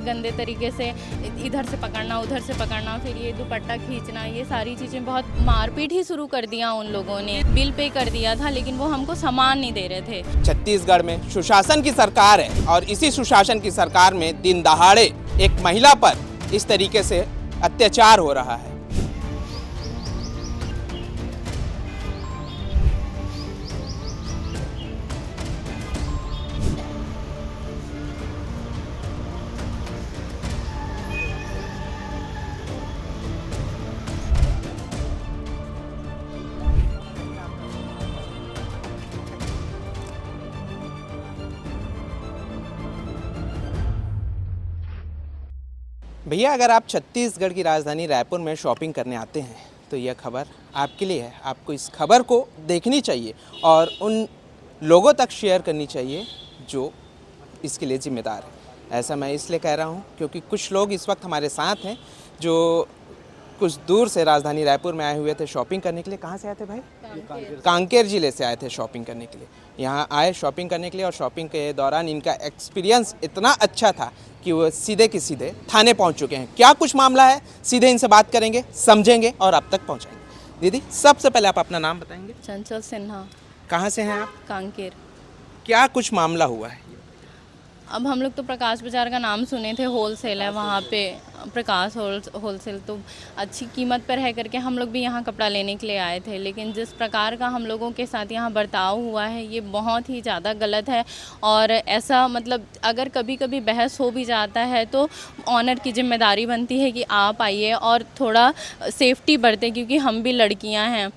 गंदे तरीके से इधर से पकड़ना उधर से पकड़ना, फिर ये दुपट्टा खींचना, ये सारी चीज़ें बहुत मारपीट ही शुरू कर दिया उन लोगों ने। बिल पे कर दिया था लेकिन वो हमको सामान नहीं दे रहे थे। छत्तीसगढ़ में सुशासन की सरकार है और इसी सुशासन की सरकार में दिन दहाड़े एक महिला पर इस तरीके से अत्याचार हो रहा है। भैया, अगर आप छत्तीसगढ़ की राजधानी रायपुर में शॉपिंग करने आते हैं तो यह खबर आपके लिए है। आपको इस खबर को देखनी चाहिए और उन लोगों तक शेयर करनी चाहिए जो इसके लिए जिम्मेदार है। ऐसा मैं इसलिए कह रहा हूँ क्योंकि कुछ लोग इस वक्त हमारे साथ हैं जो कुछ दूर से राजधानी रायपुर में आए हुए थे शॉपिंग करने के लिए। कहाँ से आए थे भाई? कांकेर ज़िले से आए थे शॉपिंग करने के लिए। यहाँ आए शॉपिंग करने के लिए और शॉपिंग के दौरान इनका एक्सपीरियंस इतना अच्छा था कि वो सीधे के सीधे थाने पहुँच चुके हैं। क्या कुछ मामला है, सीधे इनसे बात करेंगे, समझेंगे और अब तक पहुँचाएंगे। दीदी, सबसे पहले आप अपना नाम बताएंगे? चंचल सिन्हा। कहाँ से हैं आप? कांकेर। क्या कुछ मामला हुआ है? अब हम लोग तो प्रकाश बाज़ार का नाम सुने थे, होलसेल है वहाँ पे, प्रकाश होलसेल, तो अच्छी कीमत पर रह करके हम लोग भी यहाँ कपड़ा लेने के लिए आए थे। लेकिन जिस प्रकार का हम लोगों के साथ यहाँ बर्ताव हुआ है ये बहुत ही ज़्यादा गलत है। और ऐसा मतलब अगर कभी कभी बहस हो भी जाता है तो ऑनर की जिम्मेदारी बनती है कि आप आइए और थोड़ा सेफ्टी बरतें, क्योंकि हम भी लड़कियाँ हैं।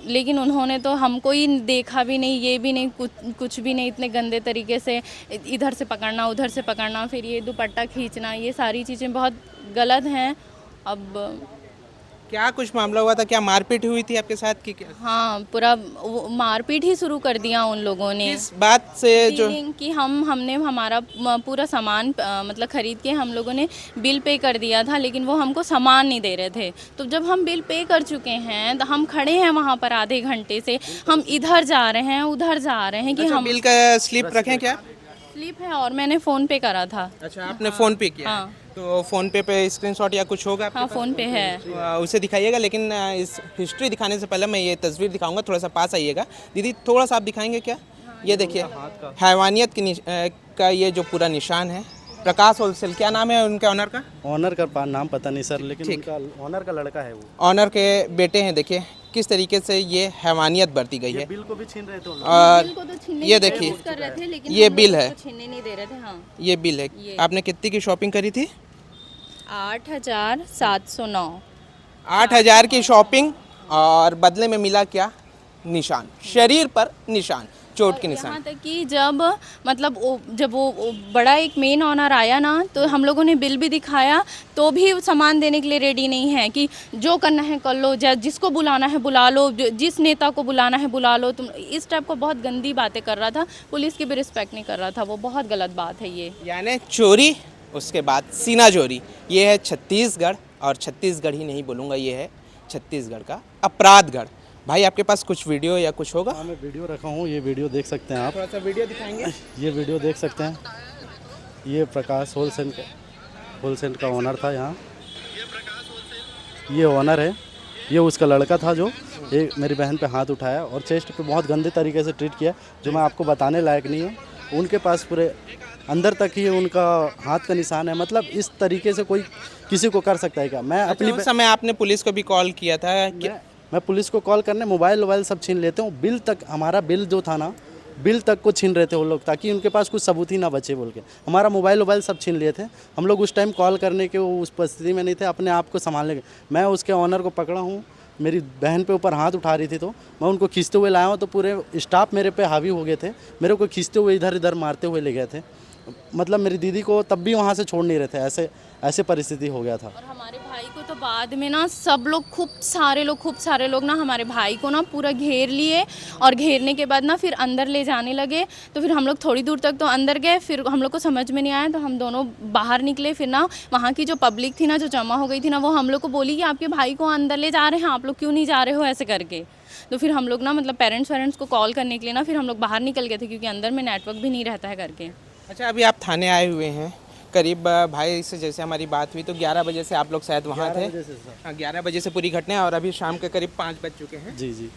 लेकिन उन्होंने तो हमको ही देखा भी नहीं, ये भी नहीं, कुछ भी नहीं, इतने गंदे तरीके से इधर से पकड़ना उधर से पकड़ना, फिर ये दुपट्टा खींचना, ये सारी चीज़ें बहुत गलत हैं। अब क्या कुछ मामला हुआ था? क्या मारपीट हुई थी आपके साथ की क्या? हाँ, पूरा मारपीट ही शुरू कर दिया उन लोगों ने। इस बात से जो कि हमने हमारा पूरा सामान मतलब ख़रीद के हम लोगों ने बिल पे कर दिया था लेकिन वो हमको सामान नहीं दे रहे थे। तो जब हम बिल पे कर चुके हैं तो हम खड़े हैं वहाँ पर आधे घंटे से, हम इधर जा रहे हैं उधर जा रहे हैं कि हम बिल का स्लिप रखें क्या? स्लिप है और मैंने फ़ोन पे करा था। अच्छा, आपने फ़ोन पे किया? हाँ। तो फ़ोन पे स्क्रीनशॉट या कुछ होगा आपके हाँ, पास? फ़ोन पे है। तो, उसे दिखाइएगा। लेकिन इस हिस्ट्री दिखाने से पहले मैं ये तस्वीर दिखाऊंगा, थोड़ा सा पास आइएगा। दीदी, थोड़ा सा आप दिखाएंगे क्या? ये देखिए, हैवानियत का ये जो पूरा निशान है। प्रकाश होलसेल, क्या नाम है उनके ऑनर का? ऑनर का नाम पता नहीं सर, लेकिन उनका ऑनर का लड़का है वो। ऑनर के बेटे हैं। देखिए किस तरीके से ये हैवानियत बरती गई है। बिल को भी छीन रहे थे और ये देखिए, ये बिल है, छीनने नहीं दे रहे थे। हाँ, ये बिल है। आपने कितनी की शॉपिंग करी थी? 8,709। 8,000 की शॉपिंग और बदले में मिला क्या? निशान, शरीर पर निशान, चोट के निशान। यहाँ तक कि जब वो बड़ा एक मेन ऑनर आया ना तो हम लोगों ने बिल भी दिखाया तो भी सामान देने के लिए रेडी नहीं है कि जो करना है कर लो, जिसको बुलाना है बुला लो, जिस नेता को बुलाना है बुला लो। तुम इस टाइप को बहुत गंदी बातें कर रहा था, पुलिस की भी रिस्पेक्ट नहीं कर रहा था। वो बहुत गलत बात है ये। यानी चोरी, उसके बाद सीना चोरी। ये है छत्तीसगढ़, और छत्तीसगढ़ ही नहीं बोलूँगा, ये है छत्तीसगढ़ का अपराधगढ़। भाई, आपके पास कुछ वीडियो या कुछ होगा? हाँ, मैं वीडियो रखा हूँ, ये वीडियो देख सकते हैं आप। थोड़ा सा वीडियो दिखाएंगे? ये वीडियो देख सकते हैं। ये प्रकाश होलसेल का ओनर था यहाँ। ये ओनर है, ये उसका लड़का था जो एक मेरी बहन पे हाथ उठाया और चेस्ट पे बहुत गंदे तरीके से ट्रीट किया, जो मैं आपको बताने लायक नहीं है। उनके पास पूरे अंदर तक ही उनका हाथ का निशान है। मतलब इस तरीके से कोई किसी को कर सकता है क्या? मैं अपनी उस समय आपने पुलिस को भी कॉल किया था? मैं पुलिस को कॉल करने, मोबाइल सब छीन लेते हूँ। बिल तक, हमारा बिल जो था ना, बिल तक को छीन रहे थे वो लोग, ताकि उनके पास कुछ सबूत ही ना बचे बोल के। हमारा मोबाइल सब छीन लिए थे। हम लोग उस टाइम कॉल करने के उस परिस्थिति में नहीं थे अपने आप को संभालने के। मैं उसके ऑनर को पकड़ा हूँ, मेरी बहन पे ऊपर हाथ उठा रही थी तो मैं उनको खींचते हुए लाया हूँ, तो पूरे स्टाफ मेरे पे हावी हो गए थे, मेरे को खींचते हुए इधर इधर मारते हुए ले गए थे। मतलब मेरी दीदी को तब भी वहाँ से छोड़ नहीं रहे थे, ऐसे परिस्थिति हो गया था। और हमारे भाई को तो बाद में ना सब लोग खूब सारे लोग ना हमारे भाई को ना पूरा घेर लिए, और घेरने के बाद ना फिर अंदर ले जाने लगे। तो फिर हम लोग थोड़ी दूर तक तो अंदर गए, फिर हम लोग को समझ में नहीं आया तो हम दोनों बाहर निकले। फिर ना वहाँ की जो पब्लिक थी ना, जो जमा हो गई थी ना, वो हम लोग को बोली कि आपके भाई को अंदर ले जा रहे हैं, आप लोग क्यों नहीं जा रहे हो, ऐसे करके। तो फिर हम लोग ना मतलब पेरेंट्स को कॉल करने के लिए ना फिर हम लोग बाहर निकल गए थे, क्योंकि अंदर में नेटवर्क भी नहीं रहता है करके। अच्छा, अभी आप थाने आए हुए हैं, करीब भाई से जैसे हमारी बात हुई तो 11 बजे से आप लोग शायद वहाँ थे। 11 बजे से पूरी घटना है और अभी शाम के करीब 5 बज चुके हैं। जी जी।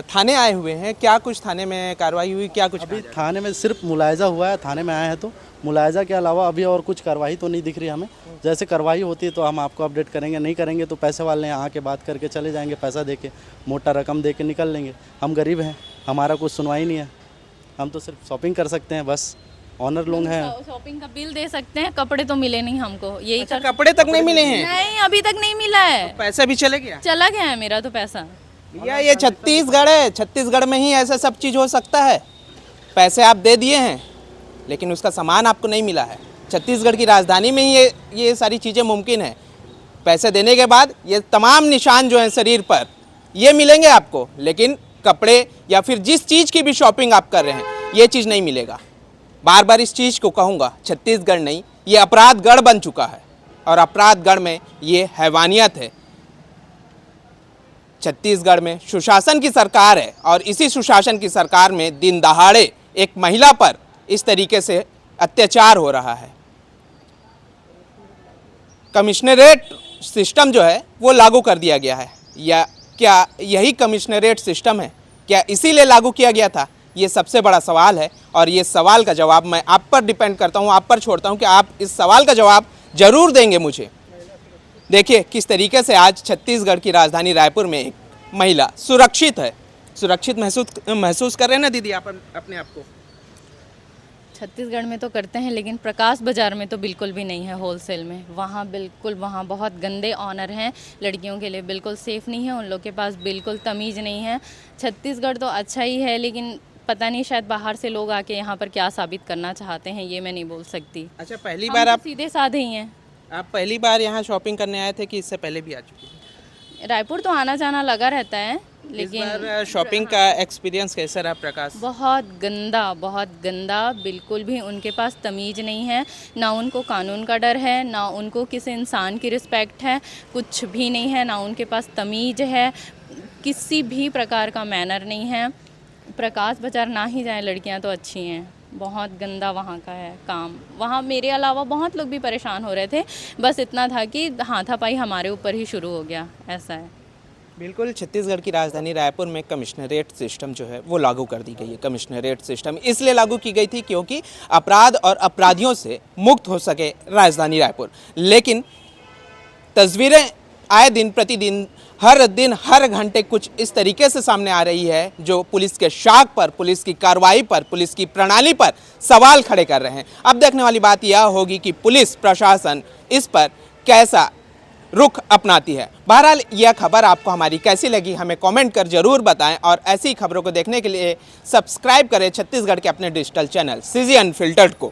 थाने आए हुए हैं, क्या कुछ थाने में कार्रवाई हुई, क्या कुछ अभी थाने में सिर्फ मुलायजा हुआ है, थाने में आए हैं तो मुलायजा के अलावा अभी और कुछ कार्रवाई तो नहीं दिख रही हमें। जैसे कार्रवाई होती है तो हम आपको अपडेट करेंगे, नहीं करेंगे तो पैसे वाले यहाँ आके बात करके चले जाएंगे, पैसा दे के मोटा रकम दे के निकल लेंगे। हम गरीब हैं, हमारा कुछ सुनवाई नहीं है, हम तो सिर्फ शॉपिंग कर सकते हैं बस, ऑनर लोग हैं। शॉपिंग का बिल दे सकते हैं, कपड़े तो मिले नहीं हमको, यही अच्छा, कपड़े तक नहीं मिले हैं? नहीं, अभी तक नहीं मिला है। पैसा भी चले गया? चला गया है मेरा तो पैसा। भैया ये छत्तीसगढ़ है, छत्तीसगढ़ में ही ऐसा सब चीज़ हो सकता है। पैसे आप दे दिए हैं लेकिन उसका सामान आपको नहीं मिला है। छत्तीसगढ़ की राजधानी में ही ये सारी चीज़ें मुमकिन है। पैसे देने के बाद ये तमाम निशान जो हैं शरीर पर ये मिलेंगे आपको, लेकिन कपड़े या फिर जिस चीज़ की भी शॉपिंग आप कर रहे हैं ये चीज़ नहीं मिलेगा। बार बार इस चीज़ को कहूँगा, छत्तीसगढ़ नहीं, ये अपराधगढ़ बन चुका है और अपराधगढ़ में ये हैवानियत है। छत्तीसगढ़ में सुशासन की सरकार है और इसी सुशासन की सरकार में दिन दहाड़े एक महिला पर इस तरीके से अत्याचार हो रहा है। कमिश्नरेट सिस्टम जो है वो लागू कर दिया गया है, या क्या यही कमिश्नरेट सिस्टम है? क्या इसीलिए लागू किया गया था? ये सबसे बड़ा सवाल है और ये सवाल का जवाब मैं आप पर डिपेंड करता हूँ, आप पर छोड़ता हूँ कि आप इस सवाल का जवाब जरूर देंगे मुझे। देखिए किस तरीके से आज छत्तीसगढ़ की राजधानी रायपुर में एक महिला सुरक्षित है। सुरक्षित महसूस कर रहे हैं ना दीदी आप अपने आप को? छत्तीसगढ़ में तो करते हैं लेकिन प्रकाश बाज़ार में तो बिल्कुल भी नहीं है। होलसेल में वहाँ बिल्कुल, वहाँ बहुत गंदे ऑनर हैं, लड़कियों के लिए बिल्कुल सेफ़ नहीं है, उन लोग के पास बिल्कुल तमीज़ नहीं है। छत्तीसगढ़ तो अच्छा ही है लेकिन पता नहीं शायद बाहर से लोग आके यहाँ पर क्या साबित करना चाहते हैं ये मैं नहीं बोल सकती। अच्छा, पहली हम बार तो आप सीधे साधे ही हैं। आप पहली बार यहाँ शॉपिंग करने आए थे कि इससे पहले भी आ चुके हैं? रायपुर तो आना जाना लगा रहता है इस लेकिन बार शॉपिंग का एक्सपीरियंस कैसा रहा प्रकाश? बहुत गंदा, बिल्कुल भी उनके पास तमीज़ नहीं है, ना उनको कानून का डर है, ना उनको किसी इंसान की रिस्पेक्ट है, कुछ भी नहीं है, ना उनके पास तमीज़ है, किसी भी प्रकार का मैनर नहीं है। प्रकाश बाज़ार ना ही जाए, लड़कियां तो अच्छी हैं, बहुत गंदा वहाँ का है काम। वहाँ मेरे अलावा बहुत लोग भी परेशान हो रहे थे, बस इतना था कि हाथापाई हमारे ऊपर ही शुरू हो गया, ऐसा है। बिल्कुल, छत्तीसगढ़ की राजधानी रायपुर में कमिश्नरेट सिस्टम जो है वो लागू कर दी गई है। कमिश्नरेट सिस्टम इसलिए लागू की गई थी क्योंकि अपराध और अपराधियों से मुक्त हो सके राजधानी रायपुर। लेकिन तस्वीरें आए दिन प्रतिदिन, हर दिन हर घंटे कुछ इस तरीके से सामने आ रही है जो पुलिस के शाख पर, पुलिस की कार्रवाई पर, पुलिस की प्रणाली पर सवाल खड़े कर रहे हैं। अब देखने वाली बात यह होगी कि पुलिस प्रशासन इस पर कैसा रुख अपनाती है। बहरहाल यह खबर आपको हमारी कैसी लगी हमें कमेंट कर जरूर बताएं और ऐसी खबरों को देखने के लिए सब्सक्राइब करें छत्तीसगढ़ के अपने डिजिटल चैनल CG अनफिल्टर्ड को।